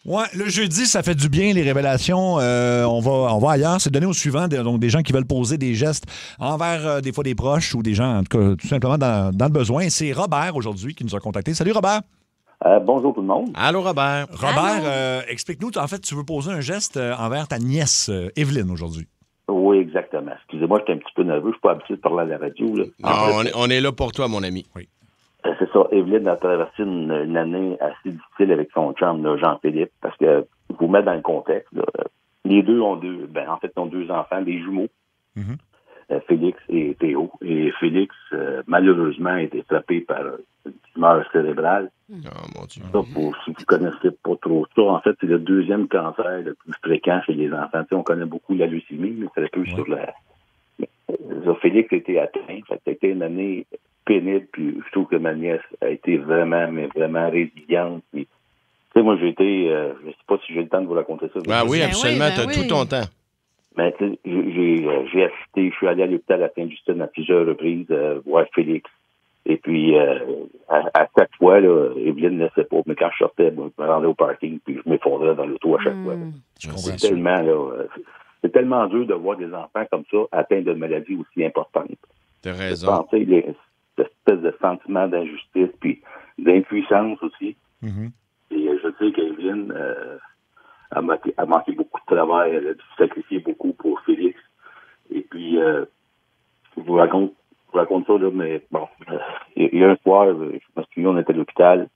Ouais, le jeudi, ça fait du bien, les révélations. On va ailleurs. C'est donné au suivant, donc des gens qui veulent poser des gestes envers des fois des proches ou des gens, en tout cas, tout simplement dans le besoin. C'est Robert aujourd'hui qui nous a contactés. Salut Robert. Bonjour tout le monde. Allô, Robert. Robert, explique-nous, en fait, tu veux poser un geste envers ta nièce, Evelyne, aujourd'hui. Oui, exactement. Excusez-moi, j'étais un petit peu nerveux. Je suis pas habitué de parler à la radio. Là. Non, on est là pour toi, mon ami. Oui. C'est ça. Evelyne a traversé une année assez difficile avec son chum, là, Jean-Philippe, parce que vous mettre dans le contexte, là, les deux ont deux enfants, des jumeaux, Félix et Théo. Et Félix, malheureusement, a été frappé par une tumeur cérébrale. Oh, mon Dieu. Ça, pour ceux qui ne connaissaient pas trop ça, en fait, c'est le deuxième cancer le plus fréquent chez les enfants. Tu sais, on connaît beaucoup la leucémie, mais très peu sur la... Félix a été atteint. Ça a été une année pénible, puis je trouve que ma nièce a été vraiment, mais vraiment résiliente. Puis, tu sais, moi, j'ai été... je sais pas si j'ai le temps de vous raconter ça. Ah oui, absolument. Ben Tu as tout ton temps. Mais tu sais, j'ai assisté, je suis allé à l'hôpital à Sainte-Justine à plusieurs reprises voir Félix. Et puis, à chaque fois, là, Evelyne ne laissait pas. Mais quand je sortais, je me rendais au parking, puis je m'effondrais dans l'auto à chaque fois. C'est tellement dur de voir des enfants comme ça atteints de maladies aussi importantes. T'as raison. Cette espèce de sentiment d'injustice, puis d'impuissance aussi. Mm-hmm. Et je sais qu'Evelyne a manqué beaucoup de travail. Elle a dû sacrifier beaucoup pour Félix. Et puis, je vous raconte ça, là, mais bon, il y a un soir, je me souviens, on était à l'hôpital.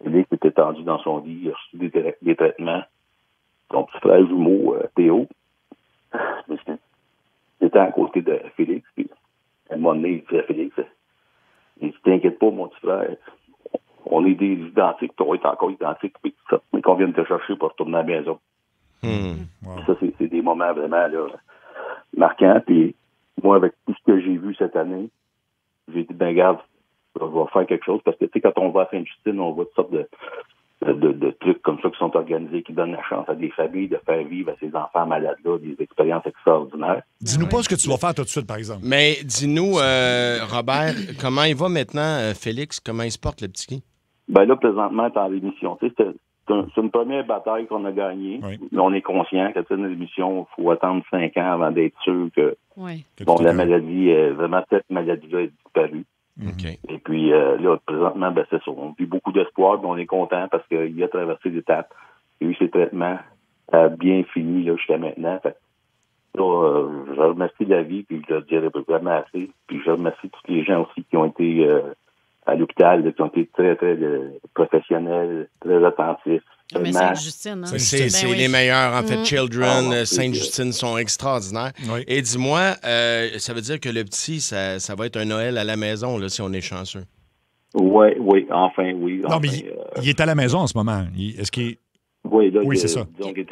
Félix était tendu dans son lit, il a reçu des traitements. Son petit frère jumeau, Théo, j'étais à côté de Félix, puis à un moment donné, il dit à Félix, il dit, t'inquiète pas, mon petit frère, on est des identiques, on est encore identiques, puis tout ça, mais qu'on vienne te chercher pour retourner à la maison. Wow. Ça, c'est des moments vraiment là, marquants, puis moi, avec tout ce que j'ai vu cette année, j'ai dit, ben garde, je vais faire quelque chose, parce que, tu sais, quand on va à Sainte-Justine, on voit toutes sortes de trucs comme ça qui sont organisés, qui donnent la chance à des familles de faire vivre à ces enfants malades-là des expériences extraordinaires. Dis-nous pas ce que tu vas faire tout de suite, par exemple. Mais dis-nous, Robert, comment il va maintenant, Félix? Comment il se porte, le petit? Ben là, présentement, il est en rémission. Tu sais, c'est une première bataille qu'on a gagnée. Oui. Mais on est conscient qu'à une rémission, il faut attendre 5 ans avant d'être sûr que Oui. la maladie, vraiment, cette maladie-là est disparue. OK. Et puis là, présentement, ben c'est ça. On vit beaucoup d'espoir, mais on est content parce qu'il a traversé l'étape. Il a eu ses traitements bien finis là, jusqu'à maintenant. Fait que, là, je remercie la vie, puis je le dirai vraiment assez. Puis je remercie tous les gens aussi qui ont été à l'hôpital, là, qui ont été très, très professionnels, très attentifs. Mais Vraiment. Sainte-Justine, hein? C'est Ben oui. les meilleurs, en fait. Children, Ah, non, Sainte-Justine sont extraordinaires. Oui. Et dis-moi, ça veut dire que le petit, ça va être un Noël à la maison, là, si on est chanceux. Oui, enfin, oui. Non, mais il est à la maison en ce moment. Est-ce qu'il est... Oui, là, Oui, c'est ça. Disons qu'il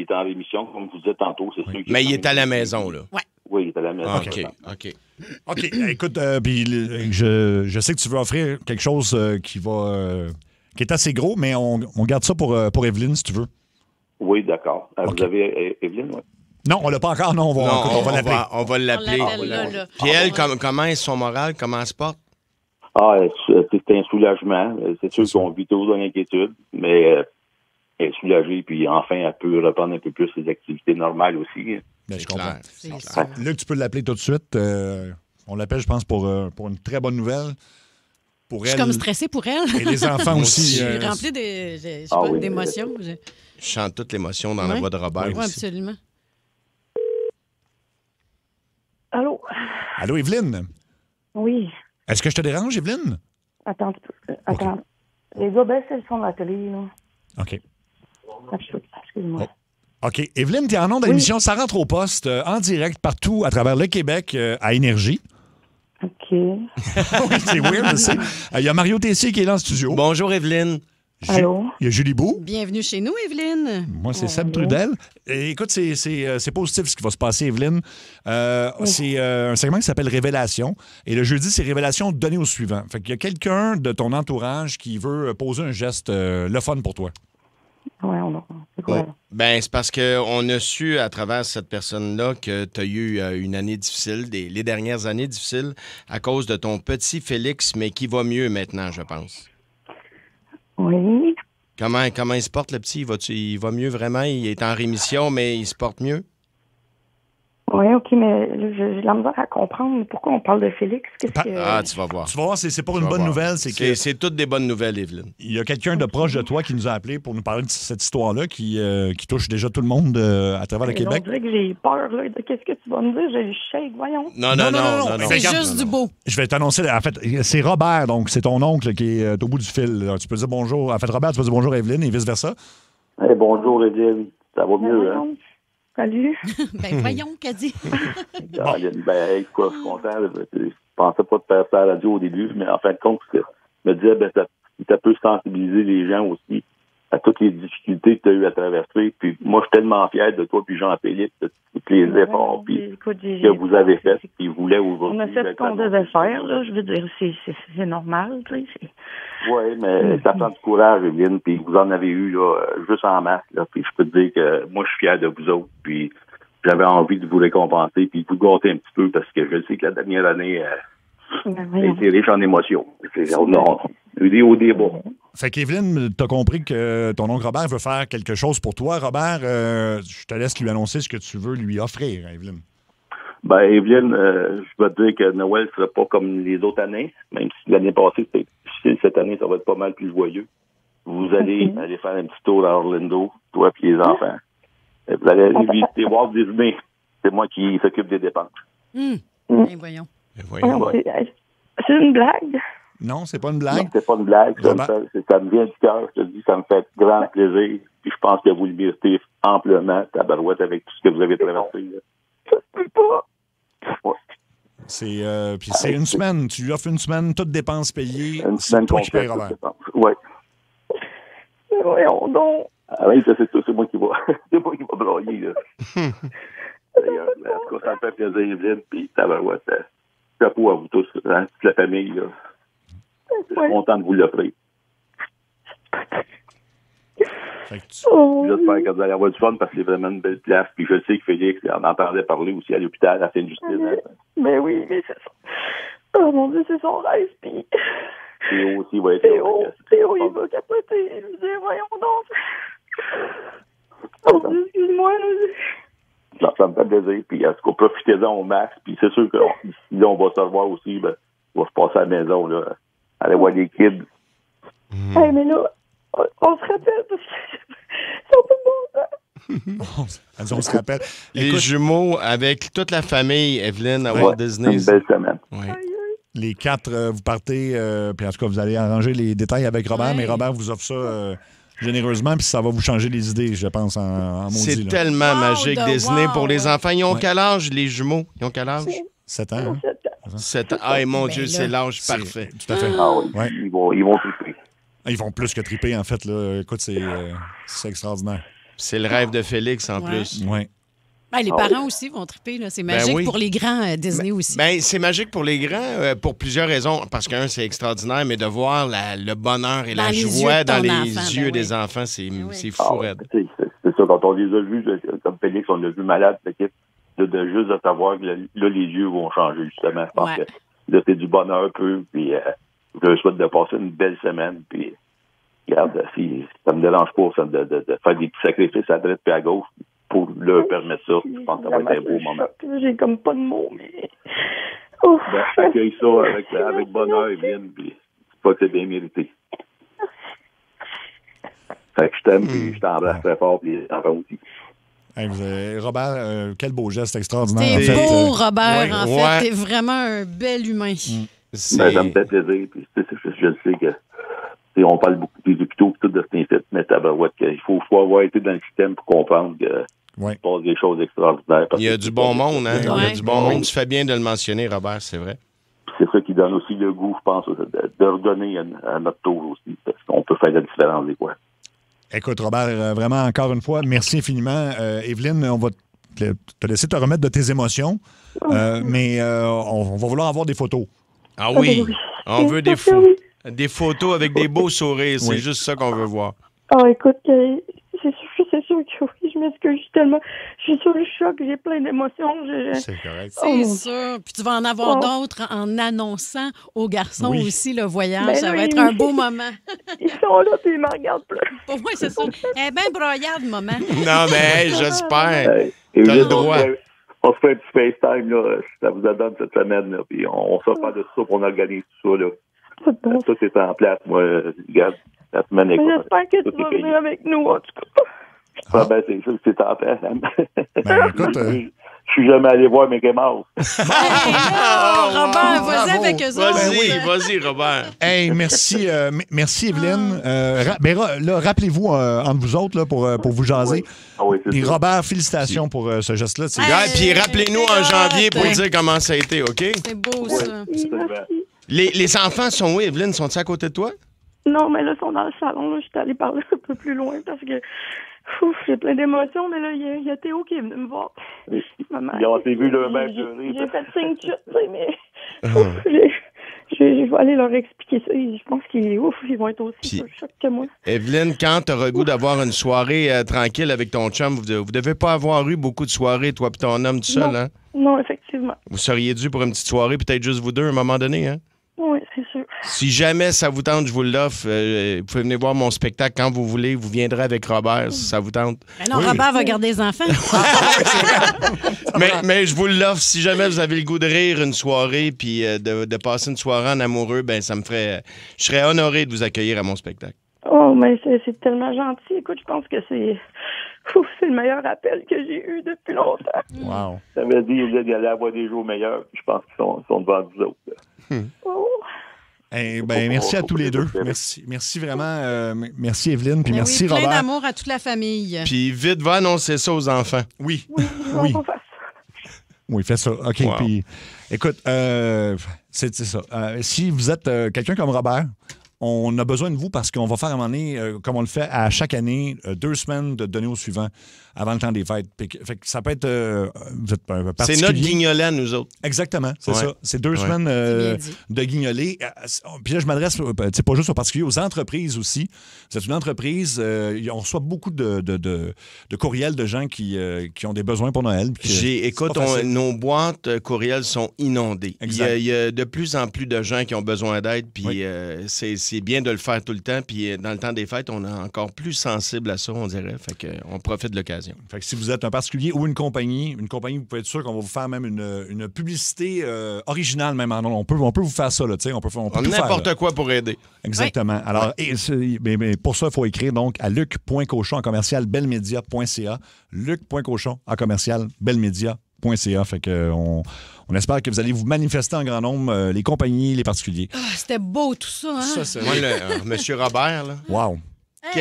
est en rémission, comme je vous disais tantôt. C'est sûr Mais il est à la maison, là. Oui, il est à la maison. OK. OK, écoute, puis je sais que tu veux offrir quelque chose qui est assez gros, mais on garde ça pour Evelyne, si tu veux. Oui, d'accord. OK. Vous avez Evelyne, oui? Non, on l'a pas encore. Non, on va l'appeler. On va l'appeler. On l'appelle là. Puis elle, comment est son moral? Comment elle se porte? Ah, c'est un soulagement. C'est sûr qu'on vit toujours dans l'inquiétude, mais elle est soulagée, puis enfin, elle peut reprendre un peu plus ses activités normales aussi. Ben, je comprends. C'est ça. Luc, tu peux l'appeler tout de suite. On l'appelle, je pense, pour une très bonne nouvelle. Pour Je suis elle comme stressée pour elle. et les enfants aussi. Je suis remplie d'émotions. Je chante toute l'émotion dans la Ouais. voix de Robert Oui, aussi. absolument. Allô? Allô, Evelyne? Oui. Est-ce que je te dérange, Evelyne? Attends un petit peu. Attends. Les gars, baissez le son de la télé, là. OK. Excuse-moi. OK. Evelyne, tu es en nom de l'émission Ça rentre au poste, en direct partout à travers le Québec à Énergie. OK. Oui, c'est weird, je sais. Il y a Mario Tessier qui est là en studio. Bonjour, Evelyne. Allô? Il y a Julie Bou. Bienvenue chez nous, Evelyne. Moi, c'est Seb Trudel. Et écoute, c'est positif ce qui va se passer, Evelyne. C'est un segment qui s'appelle Révélation. Et le jeudi, c'est Révélation donnée au suivant. Fait qu'il y a quelqu'un de ton entourage qui veut poser un geste le fun pour toi. Ouais, c'est quoi, là? Ben, c'est parce qu'on a su à travers cette personne-là que tu as eu une année difficile, les dernières années difficiles, à cause de ton petit Félix, mais qui va mieux maintenant, je pense. Oui. Comment il se porte, le petit? Il va mieux vraiment? Il est en rémission, mais il se porte mieux? Oui, OK, mais là, j'ai de la misère à comprendre pourquoi on parle de Félix. Qu'est-ce que... Ah, tu vas voir. Tu vas voir, c'est pas Tu une vas bonne voir. nouvelle. C'est toutes des bonnes nouvelles, Evelyne. Il y a quelqu'un de proche de toi qui nous a appelé pour nous parler de cette histoire-là qui touche déjà tout le monde à travers le Québec. On dirait que j'ai peur, là. Qu'est-ce que tu vas me dire? J'ai le shake, voyons. Non. C'est juste du beau. Je vais t'annoncer. En fait, c'est Robert, donc c'est ton oncle qui est au bout du fil. là. Tu peux dire bonjour. En fait, Robert, tu peux dire bonjour à Evelyne et vice-versa. Hey, bonjour, Evelyne. Ça va mieux, hein? Salut. Ben voyons, Caddy. Hey, quoi, je suis content. Je pensais pas de faire ça à la radio au début, mais en fin de compte, je me disais, ça peut sensibiliser les gens aussi à toutes les difficultés que tu as eu à traverser. Puis moi, je suis tellement fier de toi puis Jean-Philippe, de tous les efforts que vous avez faits puis vous voulez aujourd'hui. On a fait ce qu'on devait faire, là. Je veux dire, c'est normal, tu sais. Oui, mais ça prend du courage, Evelyne, puis vous en avez eu, là, juste en masse, là. Puis je peux te dire que moi, je suis fier de vous autres, puis j'avais envie de vous récompenser puis de vous gâter un petit peu parce que je sais que la dernière année a été riche en émotions. On a eu des hauts, des bas. Fait qu'Evelyne, t'as compris que ton oncle Robert veut faire quelque chose pour toi. Robert, je te laisse lui annoncer ce que tu veux lui offrir, Evelyne. Ben, Evelyne, je vais te dire que Noël ne sera pas comme les autres années, même si l'année passée, c'était difficile. Cette année, ça va être pas mal plus joyeux. Vous allez aller faire un petit tour à Orlando, toi et les enfants. Et vous allez aller visiter Walt Disney. C'est moi qui s'occupe des dépenses. Ben voyons. C'est une blague? Non, c'est pas une Non, blague. c'est pas une blague. Ça Robert? me vient du cœur. Je te dis, ça me fait grand plaisir. Puis je pense que vous le méritez amplement, tabarouette, avec tout ce que vous avez traversé. Là. Ça se peut pas. Ouais. C'est une semaine. Tu lui offres une semaine, toutes dépenses payées. Une C'est semaine toi qui complète, payes, Robert. je pense. Oui. Voyons donc. Ah oui, ça, c'est moi qui va. C'est moi qui va broyer, là. D'ailleurs, en tout cas, ça me fait plaisir, Evelyne, puis tabarouette. Chapeau à vous tous, hein, toute la famille, là. Je suis content de vous l'offrir. J'espère que vous allez avoir du fun parce que c'est vraiment une belle place. Puis je sais que Félix en entendait parler aussi à l'hôpital, à Sainte-Justine. Mais oui, mais c'est ça. Oh mon Dieu, c'est son rêve. Puis Théo aussi va être Théo, il va capoter. Je veux dire, voyons donc. Oh Dieu, excuse-moi. Non, ça me fait plaisir. Puis en tout cas, profitez-en au max. Puis c'est sûr que si là, on va se revoir aussi, ben, on va se passer à la maison, là. Aller voir les kids. Hey, mais là, on se rappelle parce que ça peut bon On se rappelle. Les Écoute, jumeaux avec toute la famille, Evelyne, à Walt Disney. Une belle semaine. Oui. les quatre, vous partez, puis en tout cas, vous allez arranger les détails avec Robert, Ouais. mais Robert vous offre ça généreusement, puis ça va vous changer les idées, je pense, en maudit. C'est là. tellement Wow, magique, de Disney, wow, pour les ouais. enfants. Ils ont Ouais. quel âge, les jumeaux? Ils ont quel âge? 7 ans, hein? 7 ans. Ah, mon Ben Dieu, là. c'est l'âge C'est- parfait. Tout à fait. Ah oui, Ouais. ils vont triper. Ils vont plus que triper, en fait. Là. Écoute, c'est extraordinaire. C'est le rêve de Félix, en Ouais. plus. Ouais. Ben, les parents aussi vont triper. Là. C'est magique oui. pour les grands Disney aussi. Ben, c'est magique pour les grands pour plusieurs raisons. Parce qu'un, c'est extraordinaire, mais de voir le bonheur et Dans la les joie yeux de dans ton les enfant, yeux ben des oui. enfants, c'est oui. fou Ah, raide. c'est ça, quand on les a vus, comme Félix, on l'a vu malade, l'équipe, de juste de savoir que là, les yeux vont changer, justement. Je pense Ouais. que là, c'est du bonheur un peu, puis je leur souhaite de passer une belle semaine, puis regarde, si ça me dérange pas ça, de faire des petits sacrifices à droite et à gauche pour leur permettre ça. Je pense que ça va être un beau moment. J'ai comme pas de mots, mais... Ouf. Ben, accueille ça avec bonheur, Evelyne, puis c'est pas que c'est bien mérité. Fait que je t'aime, puis je t'embrasse très fort, puis les enfants aussi. Hey, Robert, quel beau geste extraordinaire. T'es en fait, beau, Robert, ouais, en ouais. fait. T'es vraiment un bel humain. Ben, ça me fait plaisir, puis je le sais que on parle beaucoup des hôpitaux et tout de ce fait, mais tabarouette, il faut avoir été dans le système pour comprendre que Ouais. se passe des choses extraordinaires. Il y a du bon monde, hein? Il y a Ouais. du bon monde. Tu fais bien de le mentionner, Robert, c'est vrai. C'est ça qui donne aussi le goût, je pense, de redonner à notre tour aussi, parce qu'on peut faire la différence des fois. Écoute, Robert, vraiment, encore une fois, merci infiniment. Evelyne, on va te laisser te remettre de tes émotions, mais on va vouloir avoir des photos. Ah oui, on veut des photos avec des beaux sourires. C'est Oui. juste ça qu'on veut voir. Ah, écoute, c'est sûr que oui, je m'excuse tellement. Je suis sur le choc, j'ai plein d'émotions. C'est correct. C'est sûr. Puis tu vas en avoir d'autres en annonçant aux garçons aussi le voyage. Ben ça là, va être un beau moment. Ils sont là, puis ils me regardent pleurer. Pour moi, c'est ça. Elle est bien broyade, maman. Non, mais hey, j'espère. Et T'as le droit. On se fait un petit FaceTime, là, ça vous donne cette semaine, là, puis on se reparle de ça, puis on organise tout ça, là. Tout est en place, moi, regarde, la semaine est J'espère que tu vas venir avec nous, en tout cas. Ah ben, c'est sûr que c'est en place. Ben, écoute, Je suis jamais allé voir Mickey Mouse. Robert, vas-y avec eux autres. Vas-y, Robert. hey, merci, merci Evelyne. Mais là, rappelez-vous entre vous autres là, pour vous jaser. Ah oui, c'est Et ça. Robert, félicitations pour ce geste-là. C'est- Ouais, puis rappelez-nous en janvier pour dire comment ça a été, OK? C'est beau, ça. Merci. Les enfants sont où, Evelyne? Sont-ils à côté de toi? Non, mais là, ils sont dans le salon. Là. Je suis allée parler un peu plus loin parce que j'ai plein d'émotions. Mais là, il y a Théo qui est venu me voir. Maman, Ils ont été vus leur mère pleurer. j'ai fait 5 chutes, tu sais, mais je vais aller leur expliquer ça. Je pense qu'ils vont être aussi Puis- sur le choc que moi. Evelyne, quand tu auras le goût d'avoir une soirée tranquille avec ton chum, vous devez pas avoir eu beaucoup de soirées, toi et ton homme tout seul, Non. hein? Non, effectivement. Vous seriez dû pour une petite soirée, peut-être juste vous deux à un moment donné, hein? Oui, c'est sûr. Si jamais ça vous tente, je vous l'offre. Vous pouvez venir voir mon spectacle quand vous voulez. Vous viendrez avec Robert si ça vous tente. Mais non, Robert va garder les enfants. Mais je vous l'offre. Si jamais vous avez le goût de rire une soirée puis de passer une soirée en amoureux, ben ça me ferait. Je serais honoré de vous accueillir à mon spectacle. Oh, mais c'est tellement gentil. Écoute, je pense que c'est le meilleur appel que j'ai eu depuis longtemps. Wow. Ça veut dire qu'il allait avoir des jours meilleurs. Je pense qu'ils sont devant nous autres. Là. Oh. Eh ben, merci à tous les deux. Merci vraiment. Merci Evelyne, puis Ben merci oui, plein Robert. d'amour à toute la famille. Puis vite, va annoncer ça aux enfants. Oui. Oui, Oui. on va faire ça. Oui, fais ça. OK. Wow. Puis, écoute, c'est ça. Si vous êtes quelqu'un comme Robert, on a besoin de vous parce qu'on va faire à un moment donné, comme on le fait à chaque année, 2 semaines de donner au suivant avant le temps des fêtes. Fait que ça peut être vous êtes un C'est particulier. notre guignolet à nous autres. Exactement, c'est Ouais. ça. C'est 2 Ouais. semaines C'est bien dit. de guignoler. Puis là, je m'adresse, pas juste aux particuliers, aux entreprises aussi. Vous êtes une entreprise, on reçoit beaucoup de courriels de gens qui ont des besoins pour Noël. puis Écoute, c'est pas facile. nos boîtes courriels sont inondées. Exact. Il y a de plus en plus de gens qui ont besoin d'aide, puis Oui. c'est bien de le faire tout le temps. Puis dans le temps des fêtes, on est encore plus sensible à ça, on dirait. Fait que on profite de l'occasion. Fait que si vous êtes un particulier ou une compagnie, vous pouvez être sûr qu'on va vous faire même une publicité originale même. On peut vous faire ça, là, tu sais. On peut tout faire, N'importe là. quoi pour aider. Exactement. Alors, mais pour ça, il faut écrire donc à luc.cochon@belmedia.ca. luc.cochon@belmedia.ca. Fait que on espère que vous allez vous manifester en grand nombre, les compagnies, les particuliers. Ah, c'était beau tout ça, hein? Ça, c'est... Moi, Monsieur Robert, là, Wow. tu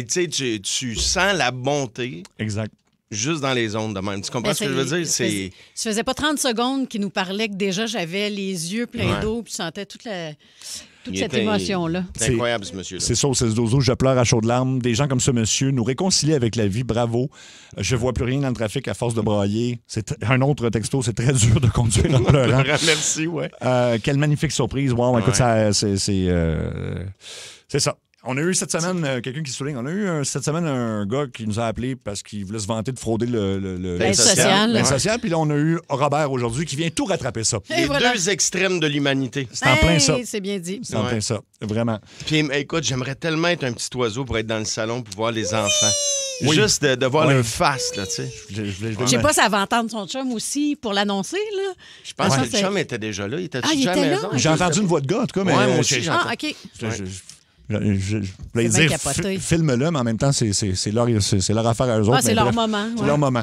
sais, tu sens la bonté Exact. juste dans les ondes de même. Tu comprends Ben, ce que je veux dire? C'est... Ça faisait pas 30 secondes qu'il nous parlait que déjà j'avais les yeux pleins Ouais. d'eau puis je sentais toute Il cette était- émotion-là. C'est incroyable, ce monsieur-là. C'est ça, au 16-12, je pleure à chaudes larmes. Des gens comme ce monsieur nous réconcilient avec la vie. Bravo. Je vois plus rien dans le trafic à force de brailler. C'est un autre texto. C'est très dur de conduire en pleurant. Merci, ouais. Quelle magnifique surprise. Wow, écoute, Ouais. c'est ça. On a eu cette semaine, quelqu'un qui souligne, on a eu cette semaine un gars qui nous a appelé parce qu'il voulait se vanter de frauder L'aide sociale. l'aide Ouais. sociale. Puis là, on a eu Robert aujourd'hui qui vient tout rattraper ça. Et Les voilà. deux extrêmes de l'humanité. C'est en plein ça. C'est bien dit. C'est en Ouais. plein ça. Vraiment. Puis écoute, j'aimerais tellement être un petit oiseau pour être dans le salon pour voir les enfants. Oui. Juste de voir Oui. leur face, là, tu sais. Je sais pas si elle va entendre son chum aussi pour l'annoncer, là. Je pense Ouais. que le chum était déjà là. Il était Ah, il déjà à était la là? maison. J'ai entendu une voix de gars, en tout cas, mais. Ouais, moi aussi, j'ai Ah, OK. Je voulais C'est bien dire, capoté. filme-le, mais en même temps, c'est leur affaire à eux autres. Ah, c'est mais leur bref, moment. C'est ouais. leur moment.